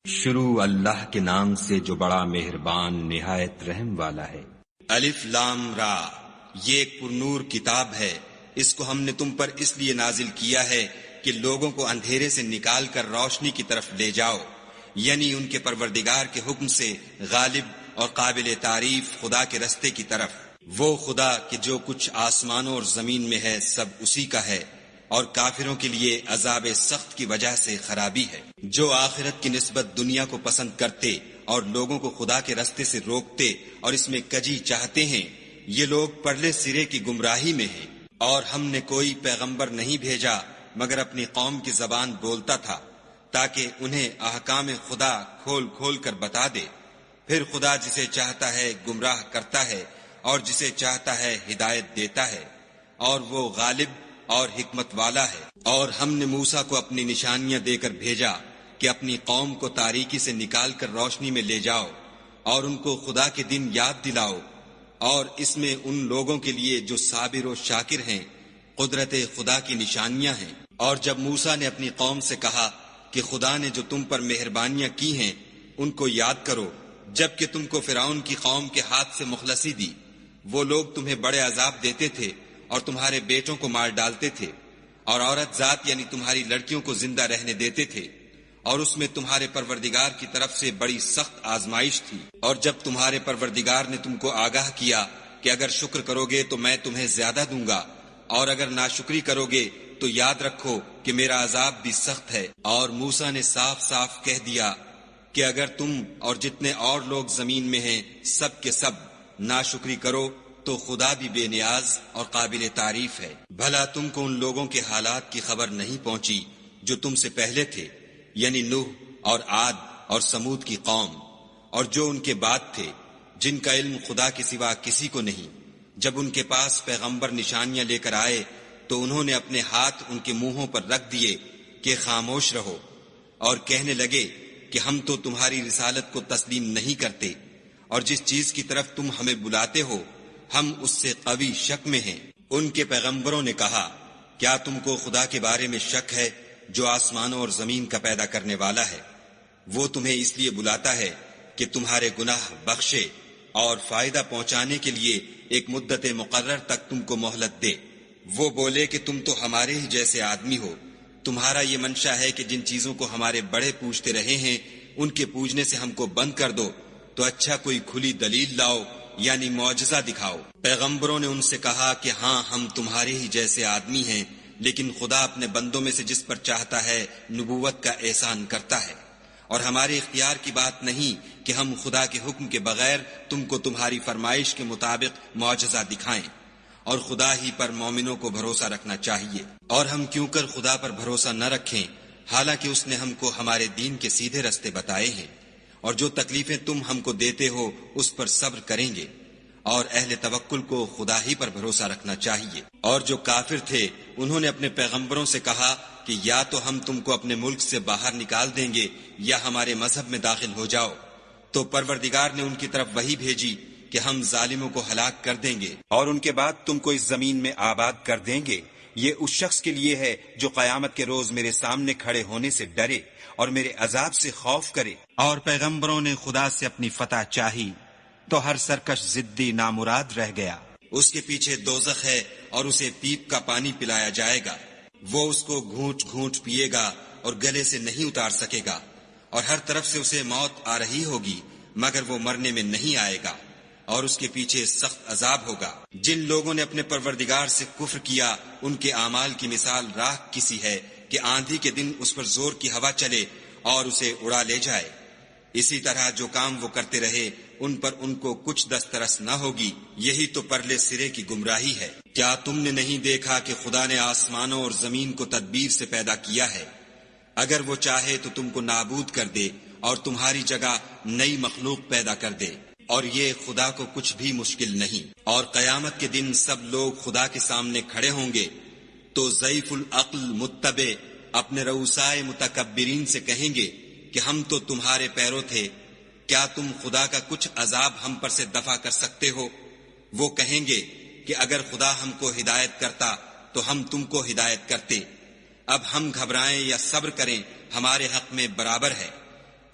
شروع اللہ کے نام سے جو بڑا مہربان نہایت رحم والا ہے۔ الف لام را، یہ ایک پرنور کتاب ہے، اس کو ہم نے تم پر اس لیے نازل کیا ہے کہ لوگوں کو اندھیرے سے نکال کر روشنی کی طرف لے جاؤ، یعنی ان کے پروردگار کے حکم سے غالب اور قابل تعریف خدا کے رستے کی طرف۔ وہ خدا کہ جو کچھ آسمانوں اور زمین میں ہے سب اسی کا ہے، اور کافروں کے لیے عذاب سخت کی وجہ سے خرابی ہے۔ جو آخرت کی نسبت دنیا کو پسند کرتے اور لوگوں کو خدا کے رستے سے روکتے اور اس میں کجی چاہتے ہیں، یہ لوگ پرلے سرے کی گمراہی میں ہیں۔ اور ہم نے کوئی پیغمبر نہیں بھیجا مگر اپنی قوم کی زبان بولتا تھا تاکہ انہیں احکام خدا کھول کھول کر بتا دے۔ پھر خدا جسے چاہتا ہے گمراہ کرتا ہے اور جسے چاہتا ہے ہدایت دیتا ہے، اور وہ غالب اور حکمت والا ہے۔ اور ہم نے موسیٰ کو اپنی نشانیاں دے کر بھیجا کہ اپنی قوم کو تاریکی سے نکال کر روشنی میں لے جاؤ اور ان کو خدا کے دن یاد دلاؤ، اور اس میں ان لوگوں کے لیے جو صابر و شاکر ہیں قدرت خدا کی نشانیاں ہیں۔ اور جب موسیٰ نے اپنی قوم سے کہا کہ خدا نے جو تم پر مہربانیاں کی ہیں ان کو یاد کرو، جبکہ تم کو فرعون کی قوم کے ہاتھ سے مخلصی دی، وہ لوگ تمہیں بڑے عذاب دیتے تھے اور تمہارے بیٹوں کو مار ڈالتے تھے، اور عورت ذات یعنی تمہاری لڑکیوں کو زندہ رہنے دیتے تھے، اور اس میں تمہارے پروردگار کی طرف سے بڑی سخت آزمائش تھی۔ اور جب تمہارے پروردگار نے تم کو آگاہ کیا کہ اگر شکر کرو گے تو میں تمہیں زیادہ دوں گا، اور اگر ناشکری کرو گے تو یاد رکھو کہ میرا عذاب بھی سخت ہے۔ اور موسیٰ نے صاف صاف کہہ دیا کہ اگر تم اور جتنے اور لوگ زمین میں ہیں سب کے سب ناشکری کرو تو خدا بھی بے نیاز اور قابل تعریف ہے۔ بھلا تم کو ان لوگوں کے حالات کی خبر نہیں پہنچی جو تم سے پہلے تھے، یعنی نوح اور عاد اور سمود کی قوم، اور جو ان کے بعد تھے، جن کا علم خدا کے سوا کسی کو نہیں۔ جب ان کے پاس پیغمبر نشانیاں لے کر آئے تو انہوں نے اپنے ہاتھ ان کے منہوں پر رکھ دیے کہ خاموش رہو، اور کہنے لگے کہ ہم تو تمہاری رسالت کو تسلیم نہیں کرتے، اور جس چیز کی طرف تم ہمیں بلاتے ہو ہم اس سے قوی شک میں ہیں۔ ان کے پیغمبروں نے کہا، کیا تم کو خدا کے بارے میں شک ہے جو آسمانوں اور زمین کا پیدا کرنے والا ہے؟ وہ تمہیں اس لیے بلاتا ہے کہ تمہارے گناہ بخشے اور فائدہ پہنچانے کے لیے ایک مدت مقرر تک تم کو مہلت دے۔ وہ بولے کہ تم تو ہمارے ہی جیسے آدمی ہو، تمہارا یہ منشا ہے کہ جن چیزوں کو ہمارے بڑے پوجتے رہے ہیں ان کے پوجنے سے ہم کو بند کر دو، تو اچھا کوئی کھلی دلیل لاؤ یعنی معجزہ دکھاؤ۔ پیغمبروں نے ان سے کہا کہ ہاں ہم تمہارے ہی جیسے آدمی ہیں، لیکن خدا اپنے بندوں میں سے جس پر چاہتا ہے نبوت کا احسان کرتا ہے، اور ہمارے اختیار کی بات نہیں کہ ہم خدا کے حکم کے بغیر تم کو تمہاری فرمائش کے مطابق معجزہ دکھائیں، اور خدا ہی پر مومنوں کو بھروسہ رکھنا چاہیے۔ اور ہم کیوں کر خدا پر بھروسہ نہ رکھیں حالانکہ اس نے ہم کو ہمارے دین کے سیدھے رستے بتائے ہیں، اور جو تکلیفیں تم ہم کو دیتے ہو اس پر صبر کریں گے، اور اہل توکل کو خدا ہی پر بھروسہ رکھنا چاہیے۔ اور جو کافر تھے انہوں نے اپنے پیغمبروں سے کہا کہ یا تو ہم تم کو اپنے ملک سے باہر نکال دیں گے یا ہمارے مذہب میں داخل ہو جاؤ، تو پروردگار نے ان کی طرف وحی بھیجی کہ ہم ظالموں کو ہلاک کر دیں گے اور ان کے بعد تم کو اس زمین میں آباد کر دیں گے۔ یہ اس شخص کے لیے ہے جو قیامت کے روز میرے سامنے کھڑے ہونے سے ڈرے اور میرے عذاب سے خوف کرے۔ اور پیغمبروں نے خدا سے اپنی فتح چاہی تو ہر سرکش ضدی نامراد رہ گیا۔ اس کے پیچھے دوزخ ہے اور اسے پیپ کا پانی پلایا جائے گا، وہ اس کو گھونٹ گھونٹ پیے گا اور گلے سے نہیں اتار سکے گا، اور ہر طرف سے اسے موت آ رہی ہوگی مگر وہ مرنے میں نہیں آئے گا، اور اس کے پیچھے سخت عذاب ہوگا۔ جن لوگوں نے اپنے پروردگار سے کفر کیا ان کے اعمال کی مثال راکھ کسی ہے کہ آندھی کے دن اس پر زور کی ہوا چلے اور اسے اڑا لے جائے۔ اسی طرح جو کام وہ کرتے رہے ان پر ان کو کچھ دسترس نہ ہوگی، یہی تو پرلے سرے کی گمراہی ہے۔ کیا تم نے نہیں دیکھا کہ خدا نے آسمانوں اور زمین کو تدبیر سے پیدا کیا ہے؟ اگر وہ چاہے تو تم کو نابود کر دے اور تمہاری جگہ نئی مخلوق پیدا کر دے، اور یہ خدا کو کچھ بھی مشکل نہیں۔ اور قیامت کے دن سب لوگ خدا کے سامنے کھڑے ہوں گے تو ضعیف العقل متبع اپنے رؤسائے متکبرین سے کہیں گے کہ ہم تو تمہارے پیرو تھے، کیا تم خدا کا کچھ عذاب ہم پر سے دفع کر سکتے ہو؟ وہ کہیں گے کہ اگر خدا ہم کو ہدایت کرتا تو ہم تم کو ہدایت کرتے، اب ہم گھبرائیں یا صبر کریں ہمارے حق میں برابر ہے،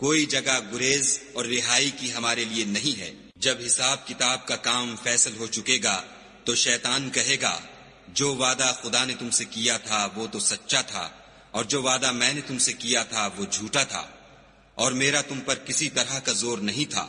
کوئی جگہ گریز اور رہائی کی ہمارے لیے نہیں ہے۔ جب حساب کتاب کا کام فیصل ہو چکے گا تو شیطان کہے گا جو وعدہ خدا نے تم سے کیا تھا وہ تو سچا تھا، اور جو وعدہ میں نے تم سے کیا تھا وہ جھوٹا تھا، اور میرا تم پر کسی طرح کا زور نہیں تھا۔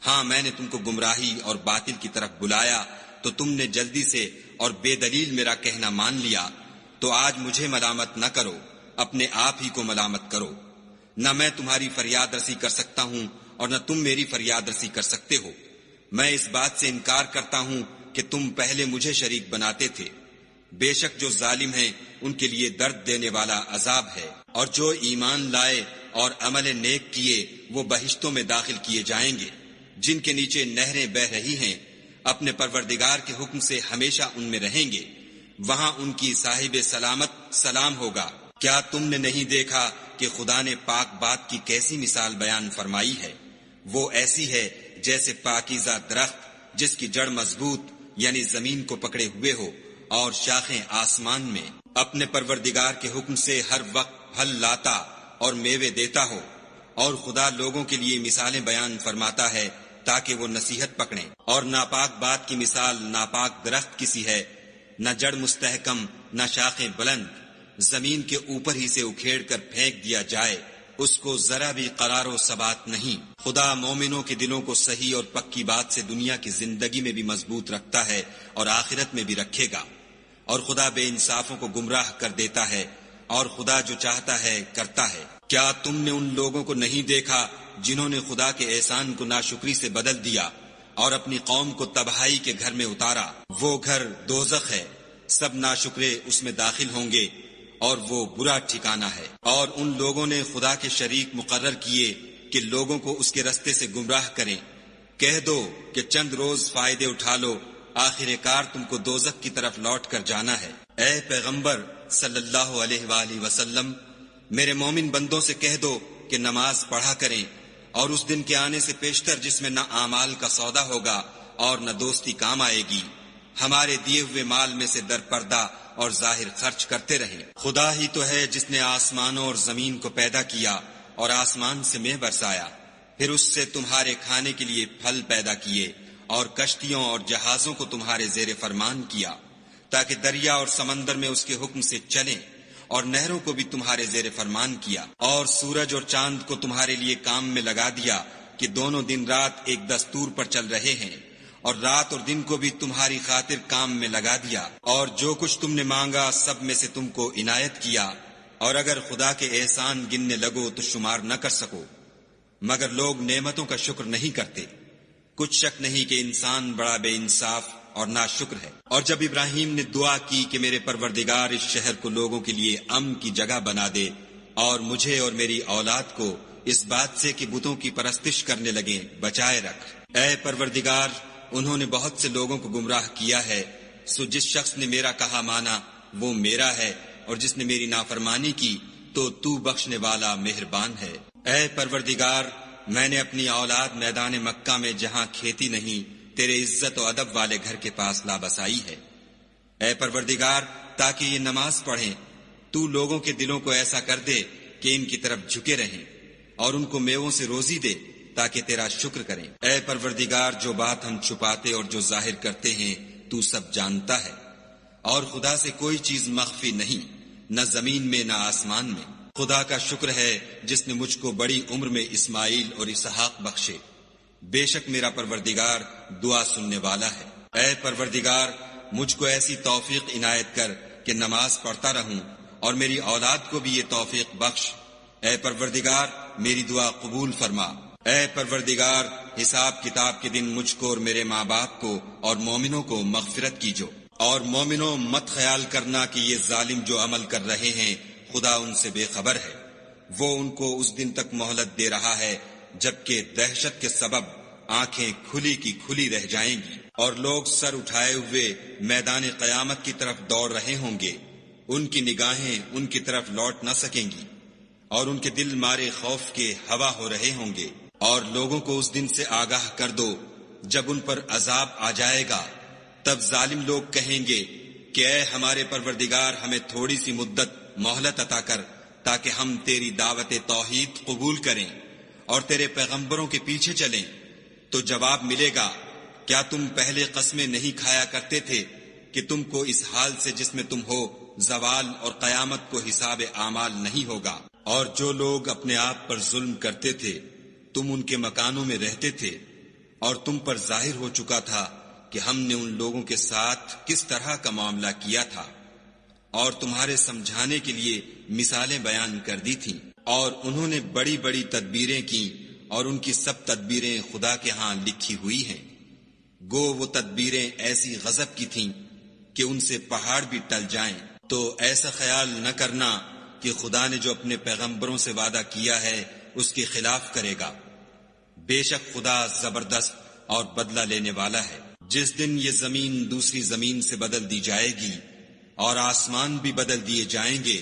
ہاں میں نے تم کو گمراہی اور باطل کی طرف بلایا تو تم نے جلدی سے اور بے دلیل میرا کہنا مان لیا، تو آج مجھے ملامت نہ کرو، اپنے آپ ہی کو ملامت کرو۔ نہ میں تمہاری فریاد رسی کر سکتا ہوں اور نہ تم میری فریاد رسی کر سکتے ہو۔ میں اس بات سے انکار کرتا ہوں کہ تم پہلے مجھے شریک بناتے تھے۔ بے شک جو ظالم ہیں ان کے لیے درد دینے والا عذاب ہے، اور جو ایمان لائے اور عمل نیک کیے وہ بہشتوں میں داخل کیے جائیں گے جن کے نیچے نہریں بہہ رہی ہیں، اپنے پروردگار کے حکم سے ہمیشہ ان میں رہیں گے، وہاں ان کی صاحب سلامت سلام ہوگا۔ کیا تم نے نہیں دیکھا کہ خدا نے پاک بات کی کیسی مثال بیان فرمائی ہے؟ وہ ایسی ہے جیسے پاکیزہ درخت جس کی جڑ مضبوط یعنی زمین کو پکڑے ہوئے ہو اور شاخیں آسمان میں، اپنے پروردگار کے حکم سے ہر وقت پھل لاتا اور میوے دیتا ہو۔ اور خدا لوگوں کے لیے مثالیں بیان فرماتا ہے تاکہ وہ نصیحت پکڑیں۔ اور ناپاک بات کی مثال ناپاک درخت کسی ہے، نہ جڑ مستحکم نہ شاخیں بلند، زمین کے اوپر ہی سے اکھیڑ کر پھینک دیا جائے، اس کو ذرا بھی قرار و ثبات نہیں۔ خدا مومنوں کے دلوں کو صحیح اور پکی بات سے دنیا کی زندگی میں بھی مضبوط رکھتا ہے اور آخرت میں بھی رکھے گا، اور خدا بے انصافوں کو گمراہ کر دیتا ہے، اور خدا جو چاہتا ہے کرتا ہے۔ کیا تم نے ان لوگوں کو نہیں دیکھا جنہوں نے خدا کے احسان کو ناشکری سے بدل دیا اور اپنی قوم کو تباہی کے گھر میں اتارا؟ وہ گھر دوزخ ہے، سب ناشکرے اس میں داخل ہوں گے، اور وہ برا ٹھکانہ ہے۔ اور ان لوگوں نے خدا کے شریک مقرر کیے کہ لوگوں کو اس کے رستے سے گمراہ کریں۔ کہہ دو کہ چند روز فائدے اٹھا لو، آخر کار تم کو دوزخ کی طرف لوٹ کر جانا ہے۔ اے پیغمبر صلی اللہ علیہ وآلہ وسلم، میرے مومن بندوں سے کہہ دو کہ نماز پڑھا کریں، اور اس دن کے آنے سے پیشتر جس میں نہ اعمال کا سودا ہوگا اور نہ دوستی کام آئے گی، ہمارے دیے ہوئے مال میں سے در پردہ اور ظاہر خرچ کرتے رہیں۔ خدا ہی تو ہے جس نے آسمانوں اور زمین کو پیدا کیا اور آسمان سے مے برسایا، پھر اس سے تمہارے کھانے کے لیے پھل پیدا کیے، اور کشتیوں اور جہازوں کو تمہارے زیر فرمان کیا تاکہ دریا اور سمندر میں اس کے حکم سے چلیں، اور نہروں کو بھی تمہارے زیر فرمان کیا، اور سورج اور چاند کو تمہارے لیے کام میں لگا دیا کہ دونوں دن رات ایک دستور پر چل رہے ہیں، اور رات اور دن کو بھی تمہاری خاطر کام میں لگا دیا، اور جو کچھ تم نے مانگا سب میں سے تم کو عنایت کیا، اور اگر خدا کے احسان گننے لگو تو شمار نہ کر سکو، مگر لوگ نعمتوں کا شکر نہیں کرتے۔ کچھ شک نہیں کہ انسان بڑا بے انصاف اور ناشکر ہے۔ اور جب ابراہیم نے دعا کی کہ میرے پروردگار اس شہر کو لوگوں کے لیے امن کی جگہ بنا دے، اور مجھے اور میری اولاد کو اس بات سے کہ بتوں کی پرستش کرنے لگیں بچائے رکھ۔ اے پروردگار، انہوں نے بہت سے لوگوں کو گمراہ کیا ہے، سو جس شخص نے میرا کہا مانا وہ میرا ہے، اور جس نے میری نافرمانی کی تو بخشنے والا مہربان ہے۔ اے پروردگار، میں نے اپنی اولاد میدان مکہ میں جہاں کھیتی نہیں تیرے عزت و ادب والے گھر کے پاس لابسائی ہے۔ اے پروردگار، تاکہ یہ نماز پڑھیں، تو لوگوں کے دلوں کو ایسا کر دے کہ ان کی طرف جھکے رہیں، اور ان کو میووں سے روزی دے تاکہ تیرا شکر کریں۔ اے پروردگار، جو بات ہم چھپاتے اور جو ظاہر کرتے ہیں تو سب جانتا ہے، اور خدا سے کوئی چیز مخفی نہیں، نہ زمین میں نہ آسمان میں۔ خدا کا شکر ہے جس نے مجھ کو بڑی عمر میں اسماعیل اور اسحاق بخشے، بے شک میرا پروردگار دعا سننے والا ہے۔ اے پروردگار، مجھ کو ایسی توفیق عنایت کر کہ نماز پڑھتا رہوں، اور میری اولاد کو بھی یہ توفیق بخش۔ اے پروردگار، میری دعا قبول فرما۔ اے پروردگار، حساب کتاب کے دن مجھ کو اور میرے ماں باپ کو اور مومنوں کو مغفرت کیجو۔ اور مومنوں، مت خیال کرنا کہ یہ ظالم جو عمل کر رہے ہیں خدا ان سے بے خبر ہے، وہ ان کو اس دن تک مہلت دے رہا ہے جبکہ دہشت کے سبب آنکھیں کھلی کی کھلی رہ جائیں گی، اور لوگ سر اٹھائے ہوئے میدان قیامت کی طرف دوڑ رہے ہوں گے، ان کی نگاہیں ان کی طرف لوٹ نہ سکیں گی، اور ان کے دل مارے خوف کے ہوا ہو رہے ہوں گے۔ اور لوگوں کو اس دن سے آگاہ کر دو جب ان پر عذاب آ جائے گا، تب ظالم لوگ کہیں گے کہ اے ہمارے پروردگار، ہمیں تھوڑی سی مدت مہلت عطا کر تاکہ ہم تیری دعوت توحید قبول کریں اور تیرے پیغمبروں کے پیچھے چلیں تو جواب ملے گا، کیا تم پہلے قسمیں نہیں کھایا کرتے تھے کہ تم کو اس حال سے جس میں تم ہو زوال اور قیامت کو حساب اعمال نہیں ہوگا؟ اور جو لوگ اپنے آپ پر ظلم کرتے تھے تم ان کے مکانوں میں رہتے تھے، اور تم پر ظاہر ہو چکا تھا کہ ہم نے ان لوگوں کے ساتھ کس طرح کا معاملہ کیا تھا، اور تمہارے سمجھانے کے لیے مثالیں بیان کر دی تھیں، اور انہوں نے بڑی بڑی تدبیریں کی، اور ان کی سب تدبیریں خدا کے ہاں لکھی ہوئی ہیں۔ گو وہ تدبیریں ایسی غضب کی تھیں کہ ان سے پہاڑ بھی ٹل جائیں، تو ایسا خیال نہ کرنا کہ خدا نے جو اپنے پیغمبروں سے وعدہ کیا ہے اس کے خلاف کرے گا۔ بے شک خدا زبردست اور بدلہ لینے والا ہے۔ جس دن یہ زمین دوسری زمین سے بدل دی جائے گی اور آسمان بھی بدل دیے جائیں گے،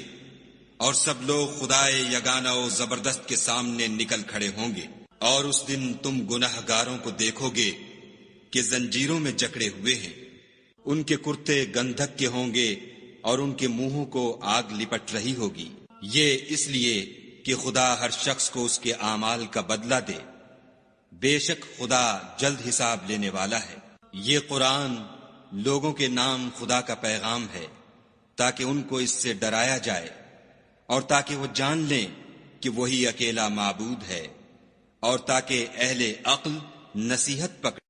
اور سب لوگ خدائے یگانہ و زبردست کے سامنے نکل کھڑے ہوں گے، اور اس دن تم گناہ گاروں کو دیکھو گے کہ زنجیروں میں جکڑے ہوئے ہیں، ان کے کرتے گندھک کے ہوں گے اور ان کے منہوں کو آگ لپٹ رہی ہوگی۔ یہ اس لیے کہ خدا ہر شخص کو اس کے اعمال کا بدلہ دے، بے شک خدا جلد حساب لینے والا ہے۔ یہ قرآن لوگوں کے نام خدا کا پیغام ہے تاکہ ان کو اس سے ڈرایا جائے اور تاکہ وہ جان لیں کہ وہی اکیلا معبود ہے، اور تاکہ اہل عقل نصیحت پکڑ